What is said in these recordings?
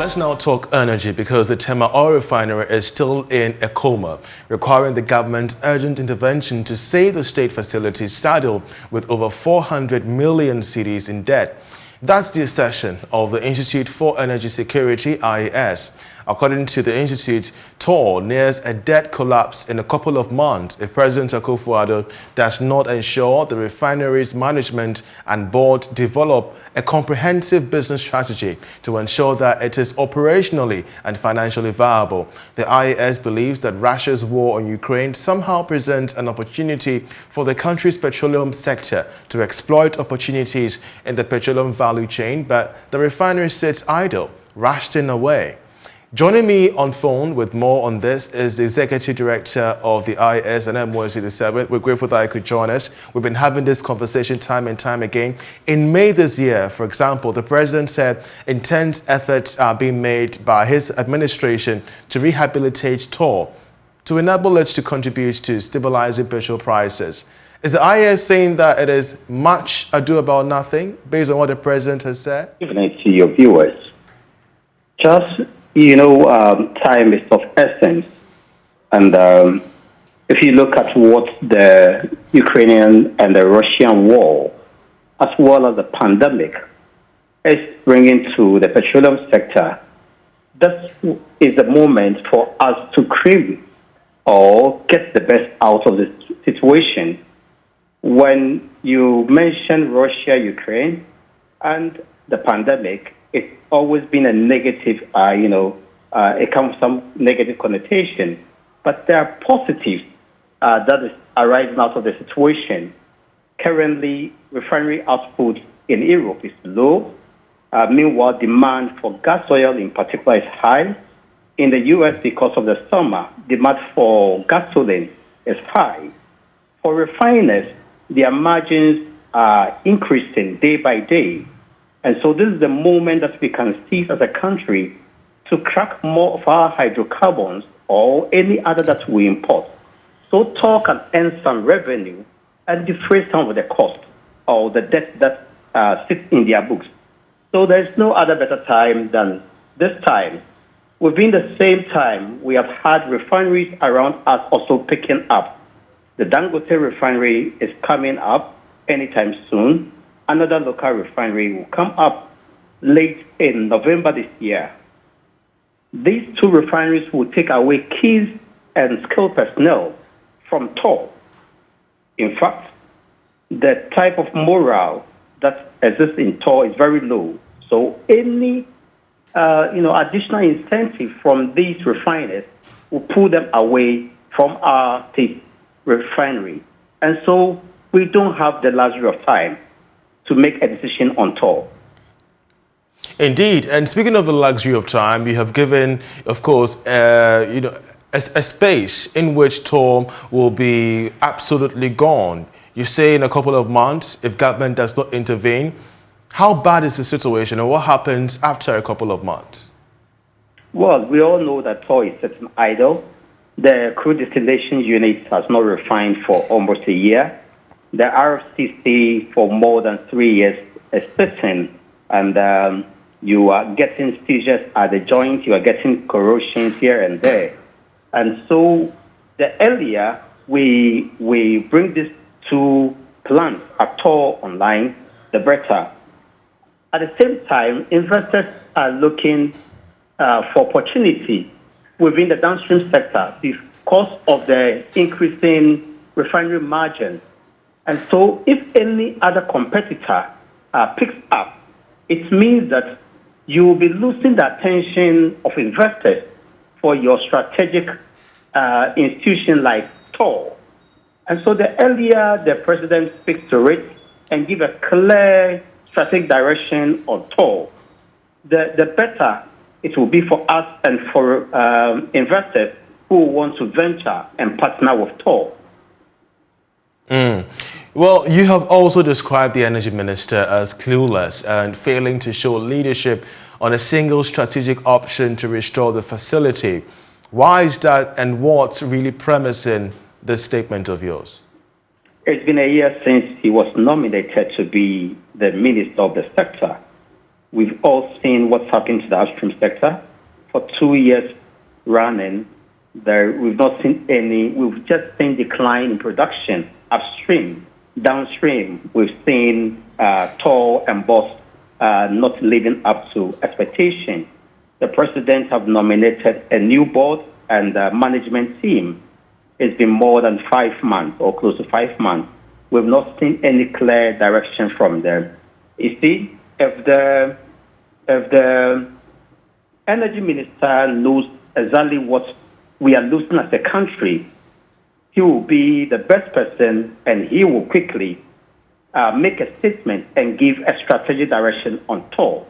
Let's now talk energy because the Tema Oil Refinery is still in a coma, requiring the government's urgent intervention to save the state facilities saddled with over 400 million cedis in debt. That's the assertion of the Institute for Energy Security, IES. According to the Institute, TOR nears a debt collapse in a couple of months if President Akufo-Addo does not ensure the refinery's management and board develop a comprehensive business strategy to ensure that it is operationally and financially viable. The IES believes that Russia's war on Ukraine somehow presents an opportunity for the country's petroleum sector to exploit opportunities in the petroleum value chain, but the refinery sits idle, rusting away. Joining me on phone with more on this is the Executive Director of the IES and MOSC the 7th. We're grateful that you could join us. We've been having this conversation time and time again. In May this year, for example, the President said intense efforts are being made by his administration to rehabilitate TOR to enable it to contribute to stabilizing petrol prices. Is the IES saying that it is much ado about nothing based on what the President has said? Giving it to your viewers, just time is of essence. And if you look at what the Ukrainian and the Russian war, as well as the pandemic, is bringing to the petroleum sector, this is the moment for us to cream or get the best out of the situation. When you mention Russia, Ukraine, and the pandemic, it's always been a negative, it comes with some negative connotation. But there are positives that is arising out of the situation. Currently, refinery output in Europe is low. Meanwhile, demand for gas oil in particular is high. In the U.S., because of the summer, demand for gasoline is high. For refiners, their margins are increasing day by day. And so this is the moment that we can seize as a country to crack more of our hydrocarbons or any other that we import. So TOR can earn some revenue and defray some of the cost or the debt that sits in their books. So there's no other better time than this time. Within the same time, we have had refineries around us also picking up. The Dangote refinery is coming up anytime soon. Another local refinery will come up late in November this year. These two refineries will take away key and skilled personnel from TOR. In fact, the type of morale that exists in TOR is very low. So any additional incentive from these refiners will pull them away from our state refinery. And so we don't have the luxury of time to make a decision on TOR. Indeed. And speaking of the luxury of time, you have given, of course, a space in which TOR will be absolutely gone. You say in a couple of months, if government does not intervene. How bad is the situation and what happens after a couple of months? Well, we all know that TOR is sitting idle. The crude distillation unit has not refined for almost a year. The RFCC for more than 3 years is sitting, and you are getting seizures at the joint, you are getting corrosions here and there. And so the earlier we bring these two plants at TOR online, the better. At the same time, investors are looking for opportunity within the downstream sector because of the increasing refinery margins. And so if any other competitor picks up, it means that you will be losing the attention of investors for your strategic institution like TOR. And so the earlier the president speaks to it and give a clear strategic direction on TOR, the better it will be for us and for investors who want to venture and partner with TOR. Well, you have also described the energy minister as clueless and failing to show leadership on a single strategic option to restore the facility. Why is that, and what's really premising this statement of yours? It's been a year since he was nominated to be the minister of the sector. We've all seen what's happened to the upstream sector. For 2 years running, we've not seen any, we've just seen decline in production upstream. Downstream, we've seen Toll and Boss not living up to expectation. The president have nominated a new board and management team. It's been more than 5 months or close to 5 months. We've not seen any clear direction from them. You see, if the energy minister knows exactly what we are losing as a country, he will be the best person, and he will quickly make a statement and give a strategic direction on Toll.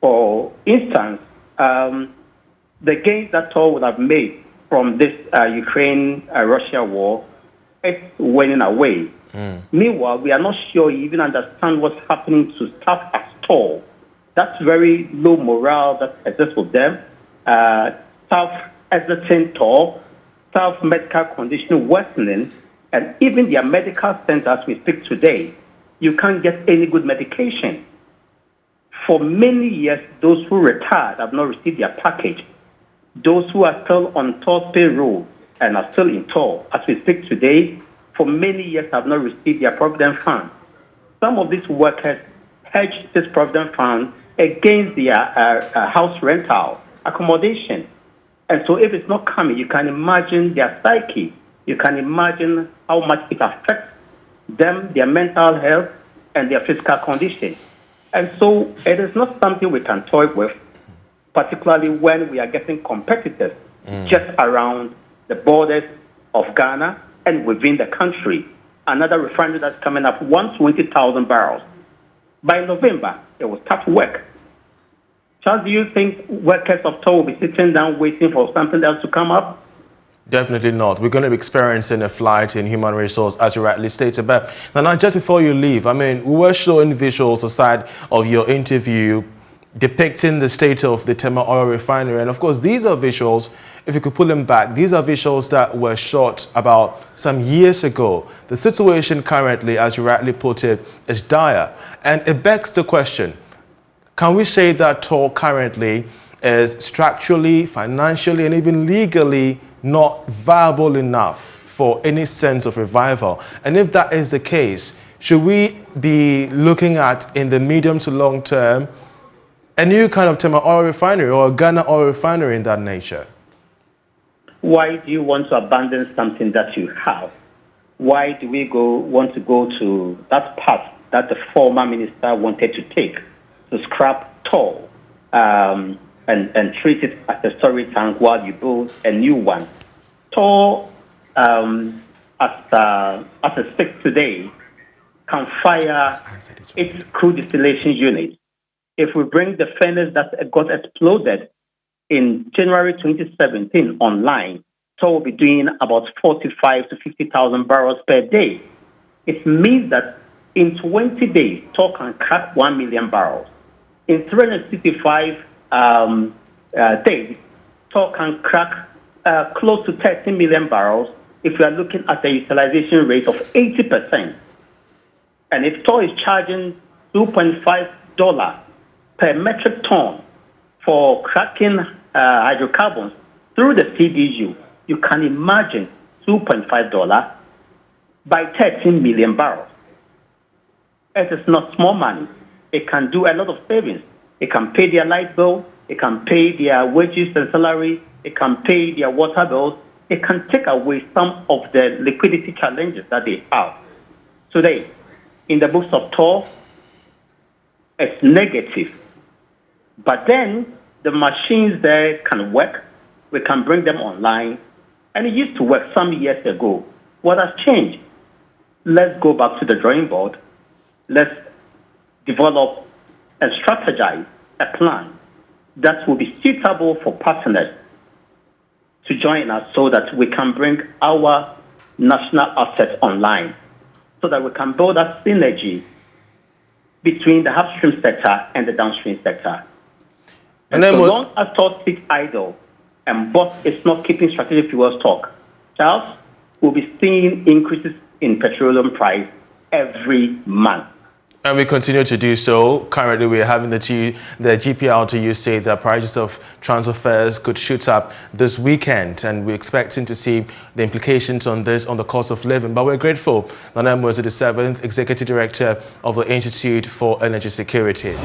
For instance, the gains that Toll would have made from this Ukraine-Russia war, it's waning away. Meanwhile, we are not sure you even understand what's happening to staff at Toll. That's very low morale that exists with them. Staff exiting Toll, staff medical condition worsening, and even their medical centers as we speak today, you can't get any good medication. For many years, those who retired have not received their package. Those who are still on Toll payroll and are still in Toll, as we speak today, for many years have not received their provident fund. Some of these workers hedge this provident fund against their house rental accommodation. And so if it's not coming, you can imagine their psyche. You can imagine how much it affects them, their mental health, and their physical condition. And so it is not something we can toy with, particularly when we are getting competitors just around the borders of Ghana and within the country. Another refinery that's coming up, 120,000 barrels. By November, it will start work. Charles, do you think workers of Toll will be sitting down waiting for something else to come up? Definitely not. We're going to be experiencing a flight in human resource, as you rightly stated. But now, just before you leave, I mean, we were showing visuals aside of your interview depicting the state of the Tema Oil Refinery. And of course, these are visuals, if you could pull them back, these are visuals that were shot about some years ago. The situation currently, as you rightly put it, is dire. And it begs the question, can we say that Toll currently is structurally, financially, and even legally not viable enough for any sense of revival? And if that is the case, should we be looking at, in the medium to long term, a new kind of Tema Oil Refinery or a Ghana Oil Refinery in that nature? Why do you want to abandon something that you have? Why do we want to go to that path that the former minister wanted to take, to scrap Toll and treat it as a storage tank while you build a new one? Toll, as it speaks today, can fire its crude distillation unit. If we bring the furnace that got exploded in January 2017 online, Toll will be doing about 45 to 50,000 barrels per day. It means that in 20 days, Toll can crack 1 million barrels. In 365 days, Toll can crack close to 30 million barrels if we are looking at a utilization rate of 80%. And if Toll is charging $2.5 per metric ton for cracking hydrocarbons through the CDU, you can imagine $2.5 by 13 million barrels. It is not small money. It can do a lot of savings. It can pay their light bill. It can pay their wages and salary. It can pay their water bills. It can take away some of the liquidity challenges that they have. Today, in the books of Toll, it's negative. But then the machines there can work. We can bring them online. And it used to work some years ago. What has changed? Let's go back to the drawing board. Let's develop and strategize a plan that will be suitable for partners to join us so that we can bring our national assets online, so that we can build that synergy between the upstream sector and the downstream sector. And then so long as Toll sits idle and Boss is not keeping strategic fuel stock, Charles, will be seeing increases in petroleum price every month. And we continue to do so. Currently, we are having the GPLTU say that prices of transfer fares could shoot up this weekend, and we're expecting to see the implications on this on the cost of living. But we're grateful. Nana Mosi, the 7th Executive Director of the Institute for Energy Security.